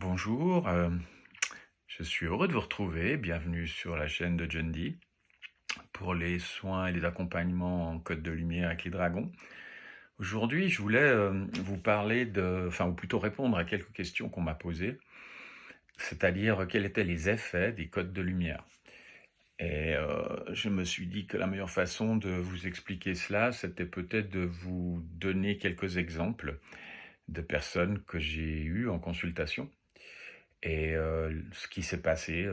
Bonjour, je suis heureux de vous retrouver. Bienvenue sur la chaîne de John Dee pour les soins et les accompagnements en code de lumière avec les dragons. Aujourd'hui, je voulais vous parler ou plutôt répondre à quelques questions qu'on m'a posées, c'est-à-dire quels étaient les effets des codes de lumière. Et je me suis dit que la meilleure façon de vous expliquer cela, c'était peut-être de vous donner quelques exemples de personnes que j'ai eues en consultation. Et ce qui s'est passé,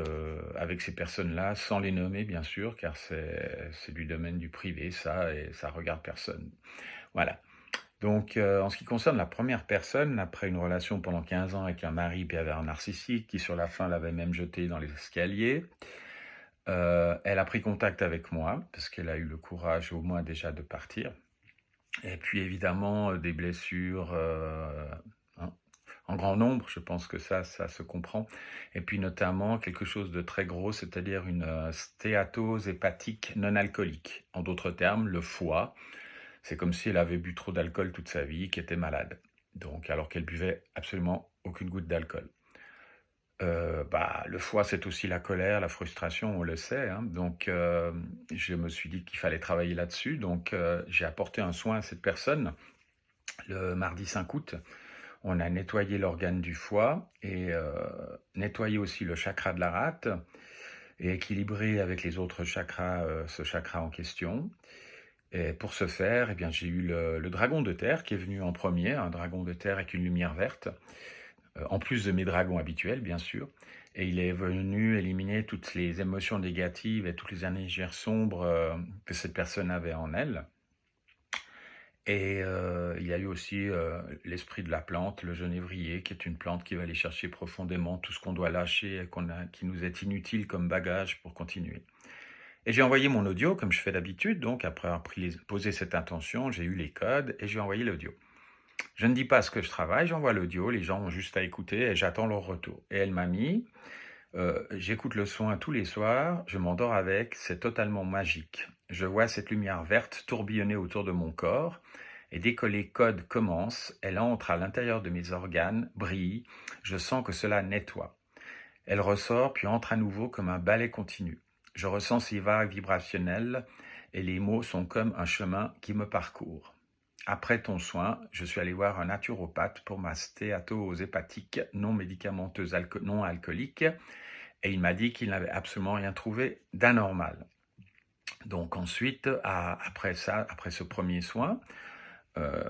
avec ces personnes-là, sans les nommer bien sûr, car c'est du domaine du privé ça et ça regarde personne. Voilà. Donc en ce qui concerne la première personne, après une relation pendant 15 ans avec un mari pervers narcissique qui sur la fin l'avait même jeté dans les escaliers, elle a pris contact avec moi parce qu'elle a eu le courage au moins déjà de partir. Et puis évidemment, des blessures, hein, en grand nombre, je pense que ça se comprend. Et puis notamment quelque chose de très gros, c'est-à-dire une stéatose hépatique non alcoolique. En d'autres termes, le foie. C'est comme si elle avait bu trop d'alcool toute sa vie, qu'elle était malade. Donc, alors qu'elle buvait absolument aucune goutte d'alcool. Le foie, c'est aussi la colère, la frustration, on le sait, hein. Donc, je me suis dit qu'il fallait travailler là-dessus. Donc, j'ai apporté un soin à cette personne le mardi 5 août. On a nettoyé l'organe du foie et nettoyé aussi le chakra de la rate et équilibré avec les autres chakras ce chakra en question. Et pour ce faire, eh bien, j'ai eu le dragon de terre qui est venu en premier, un dragon de terre avec une lumière verte, en plus de mes dragons habituels, bien sûr. Et il est venu éliminer toutes les émotions négatives et toutes les énergies sombres que cette personne avait en elle. Et il y a eu aussi l'esprit de la plante, le genévrier, qui est une plante qui va aller chercher profondément tout ce qu'on doit lâcher et qui nous est inutile comme bagage pour continuer. Et j'ai envoyé mon audio, comme je fais d'habitude, donc après avoir posé cette intention, j'ai eu les codes et j'ai envoyé l'audio. Je ne dis pas ce que je travaille, j'envoie l'audio, les gens ont juste à écouter et j'attends leur retour. Et elle m'a mis, j'écoute le soin tous les soirs, je m'endors avec, c'est totalement magique. Je vois cette lumière verte tourbillonner autour de mon corps, et dès que les codes commencent, elle entre à l'intérieur de mes organes, brille, je sens que cela nettoie. Elle ressort puis entre à nouveau comme un balai continu. Je ressens ces vagues vibrationnelles et les mots sont comme un chemin qui me parcourt. Après ton soin, je suis allé voir un naturopathe pour ma stéatose hépatique non médicamenteuse non alcoolique et il m'a dit qu'il n'avait absolument rien trouvé d'anormal. Donc ensuite, après ce premier soin, euh,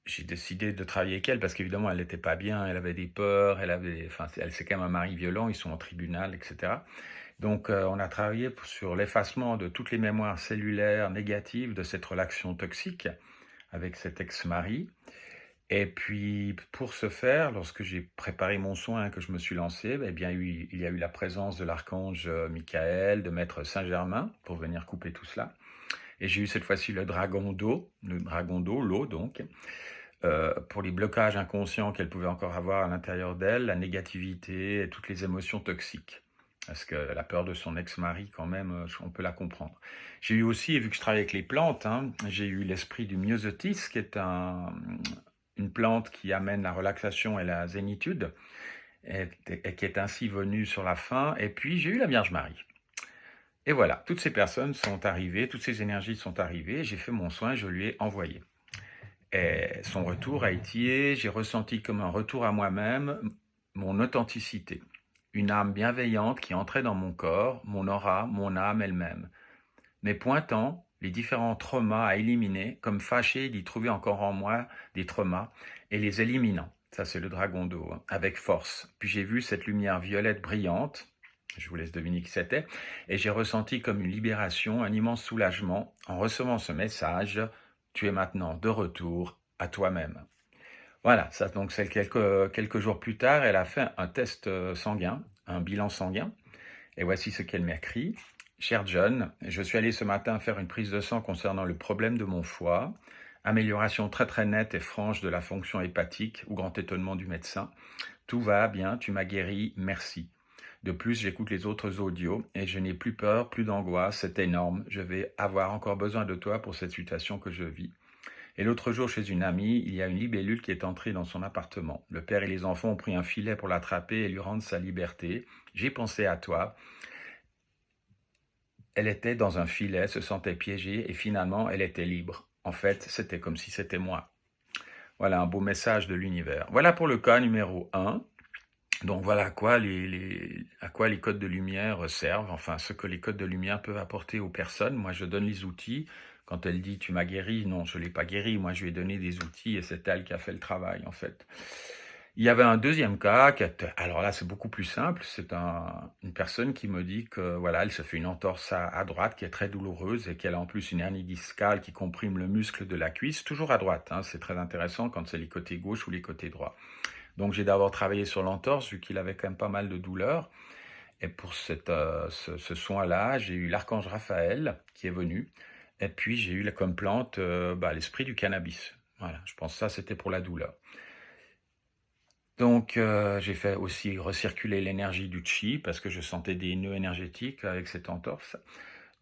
j'ai décidé de travailler avec elle parce qu'évidemment elle n'était pas bien, elle avait des peurs, c'est quand même un mari violent, ils sont en tribunal, etc. Donc on a travaillé sur l'effacement de toutes les mémoires cellulaires négatives de cette relation toxique avec cet ex-mari. Et puis, pour ce faire, lorsque j'ai préparé mon soin, que je me suis lancé, eh bien, il y a eu la présence de l'archange Michael, de maître Saint-Germain, pour venir couper tout cela. Et j'ai eu cette fois-ci le dragon d'eau, l'eau donc, pour les blocages inconscients qu'elle pouvait encore avoir à l'intérieur d'elle, la négativité et toutes les émotions toxiques. Parce que la peur de son ex-mari, quand même, on peut la comprendre. J'ai eu aussi, vu que je travaille avec les plantes, hein, j'ai eu l'esprit du myosotis, qui est une plante qui amène la relaxation et la zénitude, et qui est ainsi venue sur la fin. Et puis, j'ai eu la Vierge Marie. Et voilà, toutes ces personnes sont arrivées, toutes ces énergies sont arrivées, j'ai fait mon soin, je lui ai envoyé. Et son retour a été, j'ai ressenti comme un retour à moi-même, mon authenticité. Une âme bienveillante qui entrait dans mon corps, mon aura, mon âme elle-même. Mais pointant les différents traumas à éliminer, comme fâché d'y trouver encore en moi des traumas, et les éliminant. Ça, c'est le dragon d'eau, hein, avec force. Puis j'ai vu cette lumière violette brillante, je vous laisse deviner qui c'était, et j'ai ressenti comme une libération, un immense soulagement en recevant ce message. Tu es maintenant de retour à toi-même. Voilà, ça donc c'est quelques jours plus tard, elle a fait un test sanguin, un bilan sanguin, et voici ce qu'elle m'écrit. Cher John, je suis allé ce matin faire une prise de sang concernant le problème de mon foie. Amélioration très très nette et franche de la fonction hépatique, au grand étonnement du médecin. Tout va bien, tu m'as guéri, merci. De plus, j'écoute les autres audios et je n'ai plus peur, plus d'angoisse, c'est énorme. Je vais avoir encore besoin de toi pour cette situation que je vis. Et l'autre jour, chez une amie, il y a une libellule qui est entrée dans son appartement. Le père et les enfants ont pris un filet pour l'attraper et lui rendre sa liberté. J'ai pensé à toi. Elle était dans un filet, se sentait piégée et finalement, elle était libre. En fait, c'était comme si c'était moi. Voilà un beau message de l'univers. Voilà pour le cas numéro 1. Donc voilà à quoi les codes de lumière servent, enfin ce que les codes de lumière peuvent apporter aux personnes. Moi, je donne les outils. Quand elle dit « tu m'as guéri », non, je ne l'ai pas guéri. Moi, je lui ai donné des outils et c'est elle qui a fait le travail, en fait. Il y avait un deuxième cas, alors là, c'est beaucoup plus simple. C'est une personne qui me dit que voilà, elle se fait une entorse à droite qui est très douloureuse et qu'elle a en plus une hernie discale qui comprime le muscle de la cuisse, toujours à droite. Hein, c'est très intéressant quand c'est les côtés gauche ou les côtés droits. Donc j'ai d'abord travaillé sur l'entorse, vu qu'il avait quand même pas mal de douleurs. Et pour ce soin-là, j'ai eu l'archange Raphaël qui est venu. Et puis j'ai eu comme plante l'esprit du cannabis. Voilà, je pense que ça c'était pour la douleur. Donc j'ai fait aussi recirculer l'énergie du chi parce que je sentais des nœuds énergétiques avec cette entorse.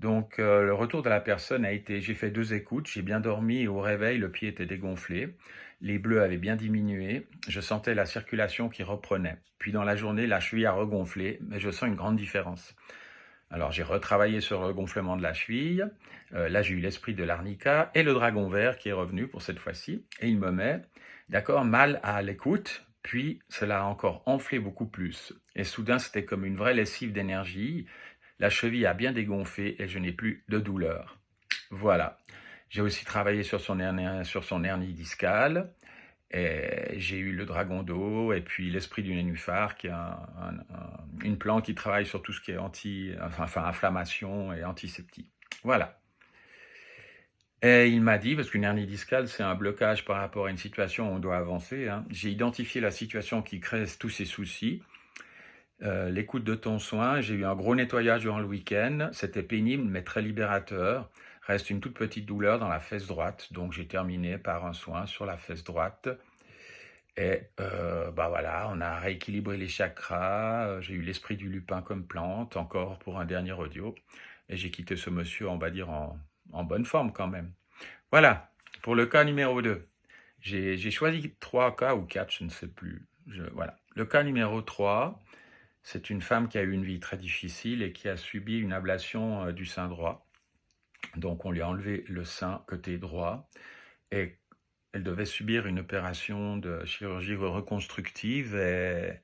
Donc le retour de la personne a été, j'ai fait 2 écoutes, j'ai bien dormi et au réveil, le pied était dégonflé. Les bleus avaient bien diminué, je sentais la circulation qui reprenait. Puis dans la journée, la cheville a regonflé, mais je sens une grande différence. Alors j'ai retravaillé sur le gonflement de la cheville, là j'ai eu l'esprit de l'arnica et le dragon vert qui est revenu pour cette fois-ci, et il me met, d'accord, mal à l'écoute, puis cela a encore enflé beaucoup plus. Et soudain c'était comme une vraie lessive d'énergie, la cheville a bien dégonflé et je n'ai plus de douleur. Voilà. J'ai aussi travaillé sur son hernie discale. Et j'ai eu le dragon d'eau et puis l'esprit du nénuphar, qui est une plante qui travaille sur tout ce qui est inflammation et antiseptique. Voilà. Et il m'a dit, parce qu'une hernie discale, c'est un blocage par rapport à une situation où on doit avancer. Hein. J'ai identifié la situation qui crée tous ces soucis. L'écoute de ton soin, j'ai eu un gros nettoyage durant le week-end. C'était pénible, mais très libérateur. Reste une toute petite douleur dans la fesse droite. Donc, j'ai terminé par un soin sur la fesse droite. Et voilà, on a rééquilibré les chakras. J'ai eu l'esprit du lupin comme plante, encore pour un dernier audio. Et j'ai quitté ce monsieur, on va dire, en bonne forme quand même. Voilà, pour le cas numéro 2. J'ai choisi 3 cas ou 4, je ne sais plus. Voilà. Le cas numéro 3, c'est une femme qui a eu une vie très difficile et qui a subi une ablation du sein droit. Donc on lui a enlevé le sein côté droit et elle devait subir une opération de chirurgie reconstructive et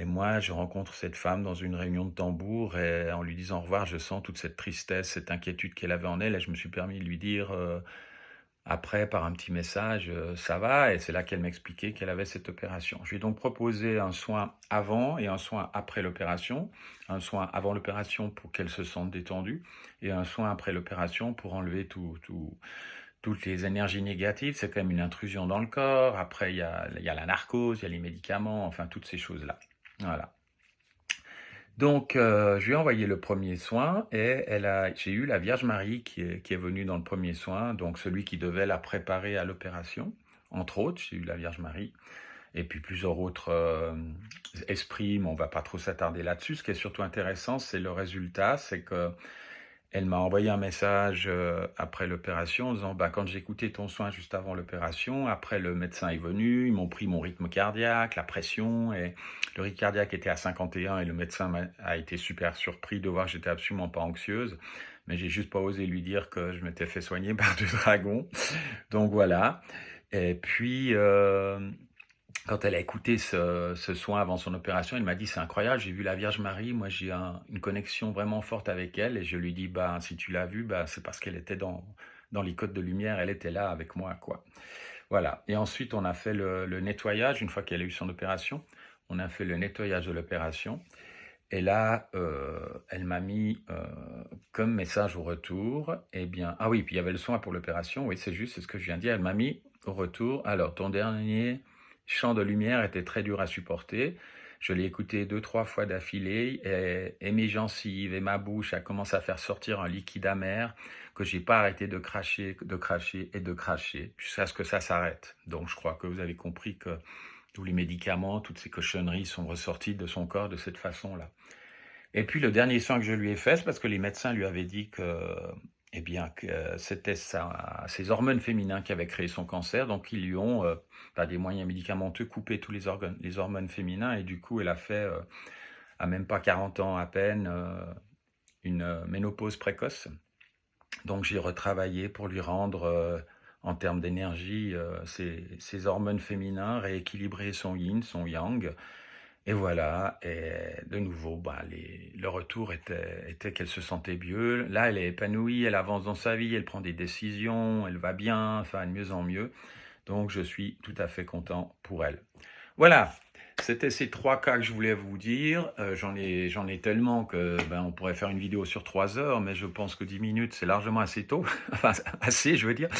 moi je rencontre cette femme dans une réunion de tambour et en lui disant au revoir, je sens toute cette tristesse, cette inquiétude qu'elle avait en elle et je me suis permis de lui dire après par un petit message ça va, et c'est là qu'elle m'expliquait qu'elle avait cette opération. Je lui ai donc proposé un soin avant et un soin après l'opération, un soin avant l'opération pour qu'elle se sente détendue et un soin après l'opération pour enlever toutes les énergies négatives. C'est quand même une intrusion dans le corps. Après, il y a la narcose, il y a les médicaments, enfin toutes ces choses-là. Voilà. Donc, je lui ai envoyé le premier soin et j'ai eu la Vierge Marie qui est venue dans le premier soin, donc celui qui devait la préparer à l'opération. Entre autres, j'ai eu la Vierge Marie. Et puis plusieurs autres esprits, mais on ne va pas trop s'attarder là-dessus. Ce qui est surtout intéressant, c'est le résultat, c'est que elle m'a envoyé un message après l'opération en disant quand j'ai écouté ton soin juste avant l'opération, après le médecin est venu, ils m'ont pris mon rythme cardiaque, la pression, et le rythme cardiaque était à 51 et le médecin a été super surpris de voir que j'étais absolument pas anxieuse, mais j'ai juste pas osé lui dire que je m'étais fait soigner par du dragon. Donc voilà. Et puis quand elle a écouté ce soin avant son opération, elle m'a dit « c'est incroyable, j'ai vu la Vierge Marie, moi j'ai une connexion vraiment forte avec elle ». Et je lui dis « si tu l'as vue, c'est parce qu'elle était dans les codes de lumière, elle était là avec moi, quoi ». Voilà. Et ensuite, on a fait le nettoyage, une fois qu'elle a eu son opération, on a fait le nettoyage de l'opération. Et là, elle m'a mis comme message au retour, ah oui, puis il y avait le soin pour l'opération, oui, c'est juste, c'est ce que je viens de dire, elle m'a mis au retour, alors ton dernier champ de lumière était très dur à supporter. Je l'ai écouté 2-3 fois d'affilée et mes gencives et ma bouche a commencé à faire sortir un liquide amer que j'ai pas arrêté de cracher jusqu'à ce que ça s'arrête. Donc je crois que vous avez compris que tous les médicaments, toutes ces cochonneries sont ressorties de son corps de cette façon-là. Et puis le dernier soin que je lui ai fait, c'est parce que les médecins lui avaient dit que eh bien, c'était ses hormones féminins qui avaient créé son cancer. Donc, ils lui ont, par des moyens médicamenteux, coupé tous les hormones féminins. Et du coup, elle a fait, à même pas 40 ans à peine, une ménopause précoce. Donc, j'ai retravaillé pour lui rendre, en termes d'énergie, ses hormones féminins, rééquilibrer son yin, son yang. Et voilà, et de nouveau, bah, le retour était qu'elle se sentait mieux. Là, elle est épanouie, elle avance dans sa vie, elle prend des décisions, elle va bien, enfin, de mieux en mieux. Donc, je suis tout à fait content pour elle. Voilà, c'était ces 3 cas que je voulais vous dire. J'en ai tellement que ben, on pourrait faire une vidéo sur 3 heures, mais je pense que 10 minutes, c'est largement assez tôt. Enfin, assez, je veux dire.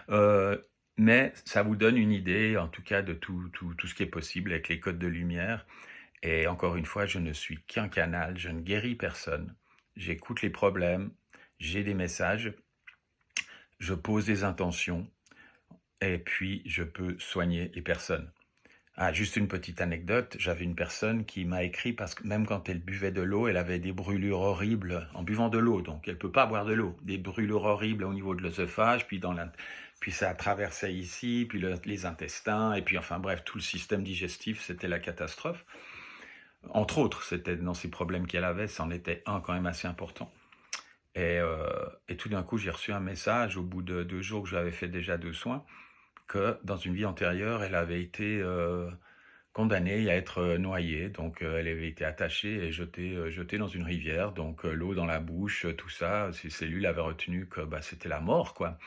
Euh, mais ça vous donne une idée, en tout cas, de tout ce qui est possible avec les codes de lumière. Et encore une fois, je ne suis qu'un canal, je ne guéris personne. J'écoute les problèmes, j'ai des messages, je pose des intentions, et puis je peux soigner les personnes. Ah, juste une petite anecdote, j'avais une personne qui m'a écrit parce que même quand elle buvait de l'eau, elle avait des brûlures horribles en buvant de l'eau, donc elle ne peut pas boire de l'eau. Des brûlures horribles au niveau de l'œsophage, puis ça traversait ici, puis les intestins, et puis enfin bref, tout le système digestif, c'était la catastrophe. Entre autres, c'était dans ces problèmes qu'elle avait, c'en était un quand même assez important. Et tout d'un coup, j'ai reçu un message au bout de 2 jours que j'avais fait déjà 2 soins, que dans une vie antérieure, elle avait été condamnée à être noyée. Donc, elle avait été attachée et jetée dans une rivière. Donc, l'eau dans la bouche, tout ça, ses cellules avaient retenu que bah, c'était la mort, quoi.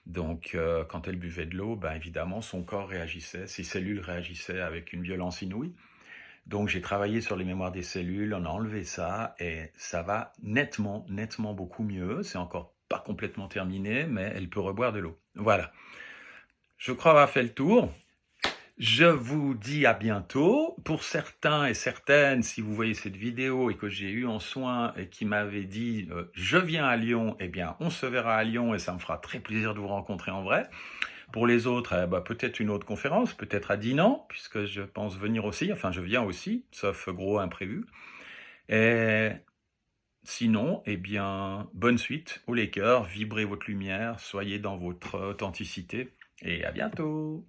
Donc, quand elle buvait de l'eau, bah, évidemment, son corps réagissait, ses cellules réagissaient avec une violence inouïe. Donc, j'ai travaillé sur les mémoires des cellules, on a enlevé ça et ça va nettement, nettement beaucoup mieux. C'est encore pas complètement terminé, mais elle peut reboire de l'eau. Voilà. Je crois avoir fait le tour. Je vous dis à bientôt. Pour certains et certaines, si vous voyez cette vidéo et que j'ai eu en soin et qui m'avaient dit je viens à Lyon, eh bien, on se verra à Lyon et ça me fera très plaisir de vous rencontrer en vrai. Pour les autres, bah, peut-être une autre conférence, peut-être à Dinan, puisque je pense venir aussi, enfin je viens aussi, sauf gros imprévu. Et sinon, eh bien, bonne suite aux Lakers, vibrez votre lumière, soyez dans votre authenticité, et à bientôt.